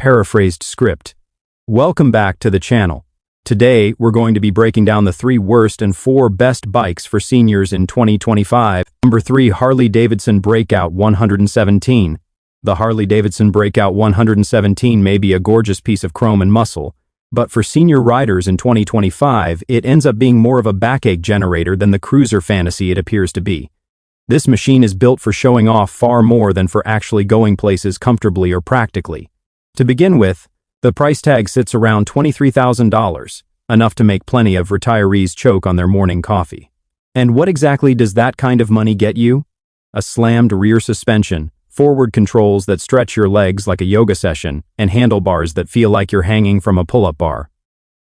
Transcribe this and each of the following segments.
paraphrased script. Welcome back to the channel. Today, we're going to be breaking down the 3 worst and 4 best bikes for seniors in 2025. Number 3, Harley-Davidson Breakout 117. The Harley-Davidson Breakout 117 may be a gorgeous piece of chrome and muscle, but for senior riders in 2025, it ends up being more of a backache generator than the cruiser fantasy it appears to be. This machine is built for showing off far more than for actually going places comfortably or practically. To begin with, the price tag sits around $23,000, enough to make plenty of retirees choke on their morning coffee. And what exactly does that kind of money get you? A slammed rear suspension, forward controls that stretch your legs like a yoga session, and handlebars that feel like you're hanging from a pull-up bar.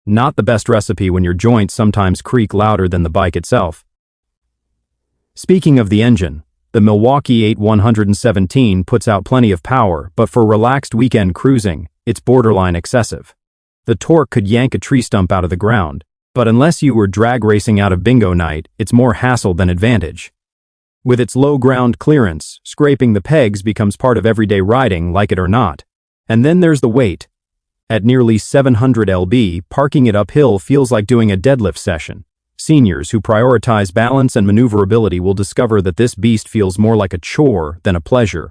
Not the best recipe when your joints sometimes creak louder than the bike itself. Speaking of the engine, the Milwaukee 8117 puts out plenty of power, but for relaxed weekend cruising, it's borderline excessive. The torque could yank a tree stump out of the ground, but unless you were drag racing out of bingo night, it's more hassle than advantage. With its low ground clearance, scraping the pegs becomes part of everyday riding, like it or not. And then there's the weight. At nearly 700 lb, parking it uphill feels like doing a deadlift session. Seniors who prioritize balance and maneuverability will discover that this beast feels more like a chore than a pleasure.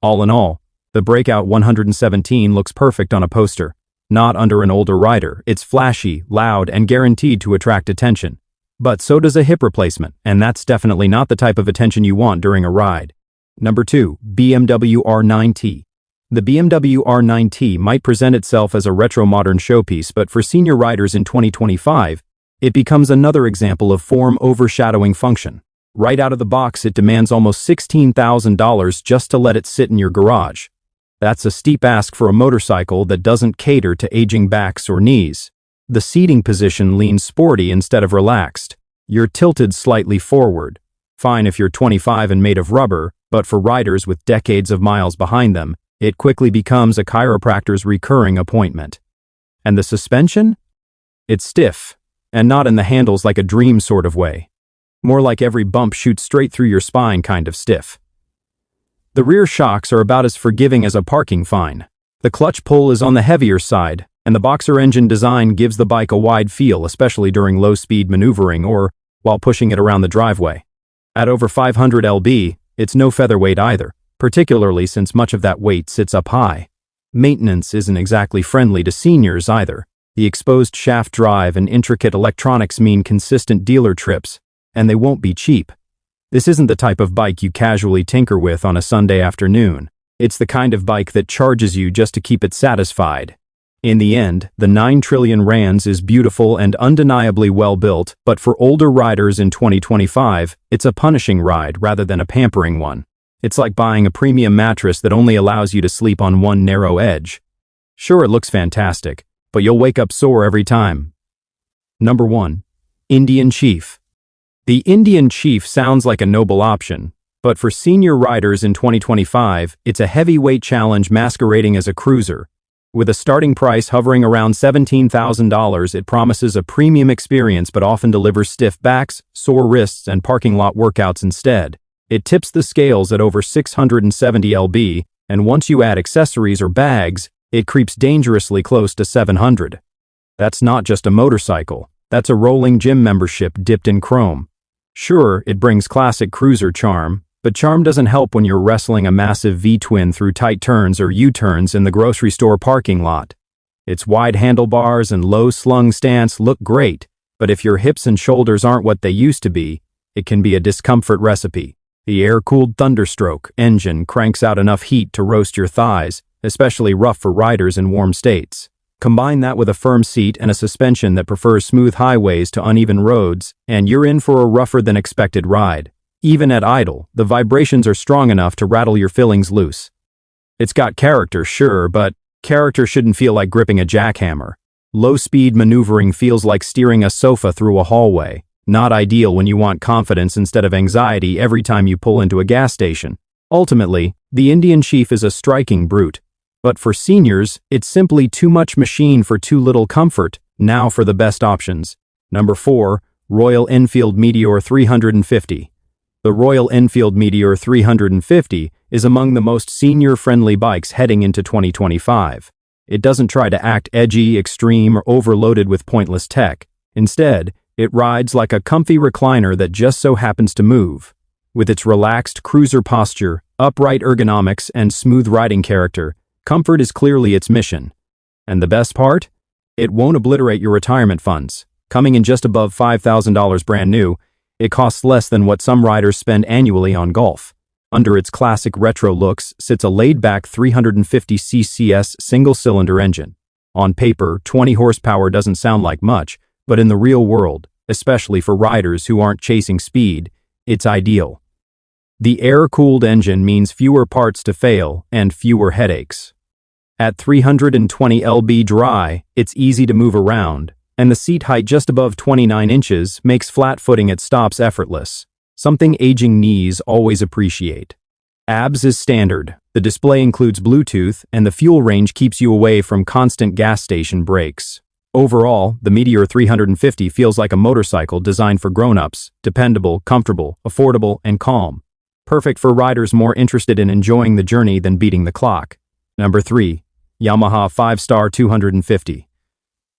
All in all, the Breakout 117 looks perfect on a poster. Not under an older rider, it's flashy, loud, and guaranteed to attract attention. But so does a hip replacement, and that's definitely not the type of attention you want during a ride. Number 2, BMW R9T. The BMW R9T might present itself as a retro-modern showpiece, but for senior riders in 2025, it becomes another example of form overshadowing function. Right out of the box, it demands almost $16,000 just to let it sit in your garage. That's a steep ask for a motorcycle that doesn't cater to aging backs or knees. The seating position leans sporty instead of relaxed. You're tilted slightly forward. Fine if you're 25 and made of rubber, but for riders with decades of miles behind them, it quickly becomes a chiropractor's recurring appointment. And the suspension? It's stiff, and not in the handles like a dream sort of way. More like every bump shoots straight through your spine kind of stiff. The rear shocks are about as forgiving as a parking fine. The clutch pull is on the heavier side, and the boxer engine design gives the bike a wide feel, especially during low-speed maneuvering or while pushing it around the driveway. At over 500 lb, it's no featherweight either, particularly since much of that weight sits up high. Maintenance isn't exactly friendly to seniors either. The exposed shaft drive and intricate electronics mean consistent dealer trips, and they won't be cheap. This isn't the type of bike you casually tinker with on a Sunday afternoon. It's the kind of bike that charges you just to keep it satisfied. In the end, the 9 trillion rands is beautiful and undeniably well built, but for older riders in 2025, it's a punishing ride rather than a pampering one. It's like buying a premium mattress that only allows you to sleep on one narrow edge. Sure, it looks fantastic, but you'll wake up sore every time. Number 1. Indian Chief. The Indian Chief sounds like a noble option, but for senior riders in 2025, it's a heavyweight challenge masquerading as a cruiser. With a starting price hovering around $17,000, it promises a premium experience but often delivers stiff backs, sore wrists, and parking lot workouts instead. It tips the scales at over 670 lb, and once you add accessories or bags, it creeps dangerously close to 700. That's not just a motorcycle, that's a rolling gym membership dipped in chrome. Sure, it brings classic cruiser charm, but charm doesn't help when you're wrestling a massive V-twin through tight turns or U-turns in the grocery store parking lot. Its wide handlebars and low-slung stance look great, but if your hips and shoulders aren't what they used to be, it can be a discomfort recipe. The air-cooled Thunderstroke engine cranks out enough heat to roast your thighs, especially rough for riders in warm states. Combine that with a firm seat and a suspension that prefers smooth highways to uneven roads, and you're in for a rougher-than-expected ride. Even at idle, the vibrations are strong enough to rattle your fillings loose. It's got character, sure, but character shouldn't feel like gripping a jackhammer. Low-speed maneuvering feels like steering a sofa through a hallway. Not ideal when you want confidence instead of anxiety every time you pull into a gas station. Ultimately, the Indian Chief is a striking brute. But for seniors, it's simply too much machine for too little comfort. Now for the best options. Number 4, Royal Enfield Meteor 350. The Royal Enfield Meteor 350 is among the most senior-friendly bikes heading into 2025. It doesn't try to act edgy, extreme, or overloaded with pointless tech. Instead, it rides like a comfy recliner that just so happens to move. With its relaxed cruiser posture, upright ergonomics, and smooth riding character, comfort is clearly its mission. And the best part? It won't obliterate your retirement funds. Coming in just above $5,000 brand new, it costs less than what some riders spend annually on golf. Under its classic retro looks sits a laid-back 350 cc's single-cylinder engine. On paper, 20 horsepower doesn't sound like much, but in the real world, especially for riders who aren't chasing speed, it's ideal. The air-cooled engine means fewer parts to fail and fewer headaches. At 320 lb dry, it's easy to move around, and the seat height just above 29 inches makes flat footing at stops effortless, something aging knees always appreciate. ABS is standard, the display includes Bluetooth, and the fuel range keeps you away from constant gas station breaks. Overall, the Meteor 350 feels like a motorcycle designed for grown-ups, dependable, comfortable, affordable, and calm. Perfect for riders more interested in enjoying the journey than beating the clock. Number 3. Yamaha 5-Star 250.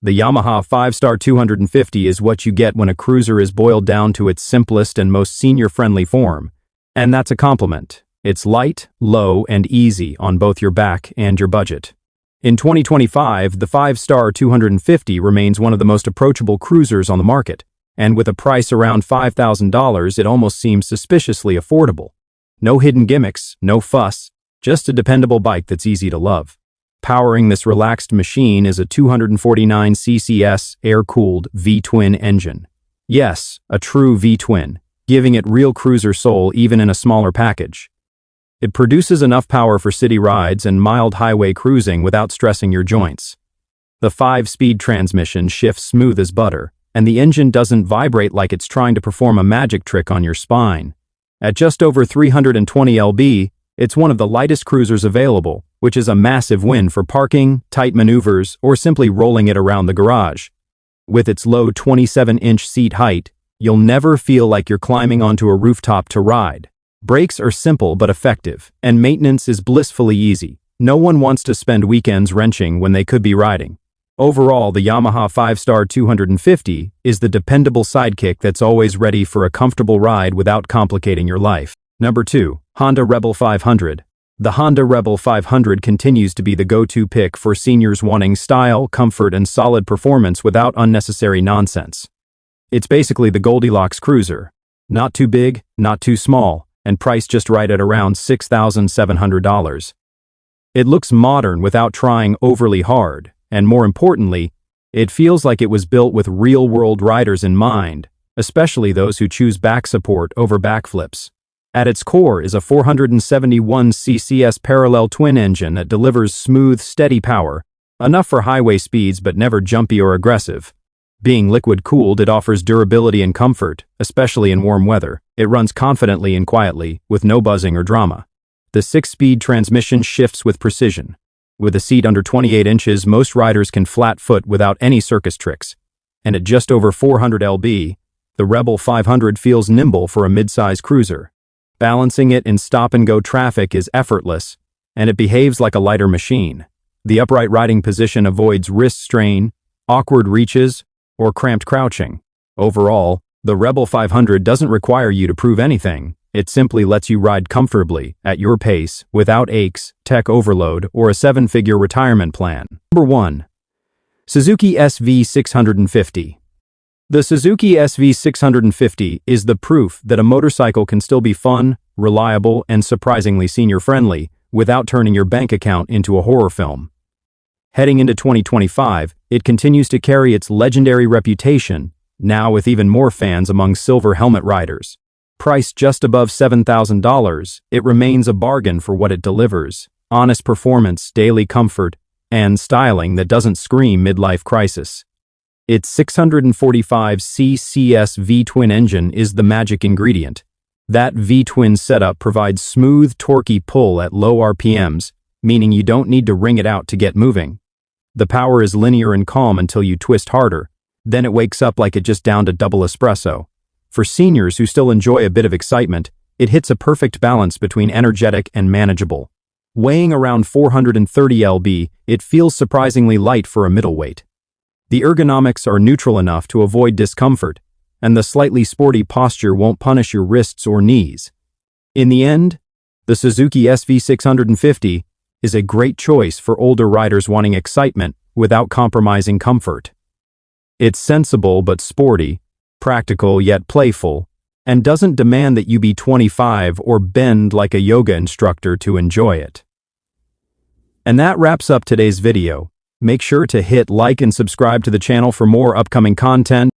The Yamaha 5-Star 250 is what you get when a cruiser is boiled down to its simplest and most senior-friendly form. And that's a compliment. It's light, low, and easy on both your back and your budget. In 2025, the 5-Star 250 remains one of the most approachable cruisers on the market, and with a price around $5,000, it almost seems suspiciously affordable. No hidden gimmicks, no fuss, just a dependable bike that's easy to love. Powering this relaxed machine is a 249 cc's air-cooled V-twin engine. Yes, a true V-twin, giving it real cruiser soul even in a smaller package. It produces enough power for city rides and mild highway cruising without stressing your joints. The 5-speed transmission shifts smooth as butter, and the engine doesn't vibrate like it's trying to perform a magic trick on your spine. At just over 320 lb, it's one of the lightest cruisers available, which is a massive win for parking, tight maneuvers, or simply rolling it around the garage. With its low 27-inch seat height, you'll never feel like you're climbing onto a rooftop to ride. Brakes are simple but effective, and maintenance is blissfully easy. No one wants to spend weekends wrenching when they could be riding. Overall, the Yamaha 5-Star 250 is the dependable sidekick that's always ready for a comfortable ride without complicating your life. Number 2. Honda Rebel 500. The Honda Rebel 500 continues to be the go-to pick for seniors wanting style, comfort, and solid performance without unnecessary nonsense. It's basically the Goldilocks cruiser. Not too big, not too small, and priced just right at around $6,700. It looks modern without trying overly hard, and more importantly, it feels like it was built with real-world riders in mind, especially those who choose back support over backflips. At its core is a 471 cc's parallel twin engine that delivers smooth, steady power, enough for highway speeds but never jumpy or aggressive. Being liquid-cooled, it offers durability and comfort, especially in warm weather. It runs confidently and quietly, with no buzzing or drama. The 6-speed transmission shifts with precision. With a seat under 28 inches, most riders can flat foot without any circus tricks. And at just over 400 lb, the Rebel 500 feels nimble for a mid-size cruiser. Balancing it in stop-and-go traffic is effortless, and it behaves like a lighter machine. The upright riding position avoids wrist strain, awkward reaches, or cramped crouching. Overall, the Rebel 500 doesn't require you to prove anything. It simply lets you ride comfortably, at your pace, without aches, tech overload, or a 7-figure retirement plan. Number 1. Suzuki SV650. The Suzuki SV650 is the proof that a motorcycle can still be fun, reliable, and surprisingly senior-friendly without turning your bank account into a horror film. Heading into 2025, it continues to carry its legendary reputation, now with even more fans among silver helmet riders. Priced just above $7,000, it remains a bargain for what it delivers: honest performance, daily comfort, and styling that doesn't scream midlife crisis. Its 645 cc's V-twin engine is the magic ingredient. That V-twin setup provides smooth, torquey pull at low RPMs, meaning you don't need to wring it out to get moving. The power is linear and calm until you twist harder, then it wakes up like it just downed a double espresso. For seniors who still enjoy a bit of excitement, it hits a perfect balance between energetic and manageable. Weighing around 430 lb, it feels surprisingly light for a middleweight. The ergonomics are neutral enough to avoid discomfort, and the slightly sporty posture won't punish your wrists or knees. In the end, the Suzuki SV650 is a great choice for older riders wanting excitement without compromising comfort. It's sensible but sporty, practical yet playful, and doesn't demand that you be 25 or bend like a yoga instructor to enjoy it. And that wraps up today's video. Make sure to hit like and subscribe to the channel for more upcoming content.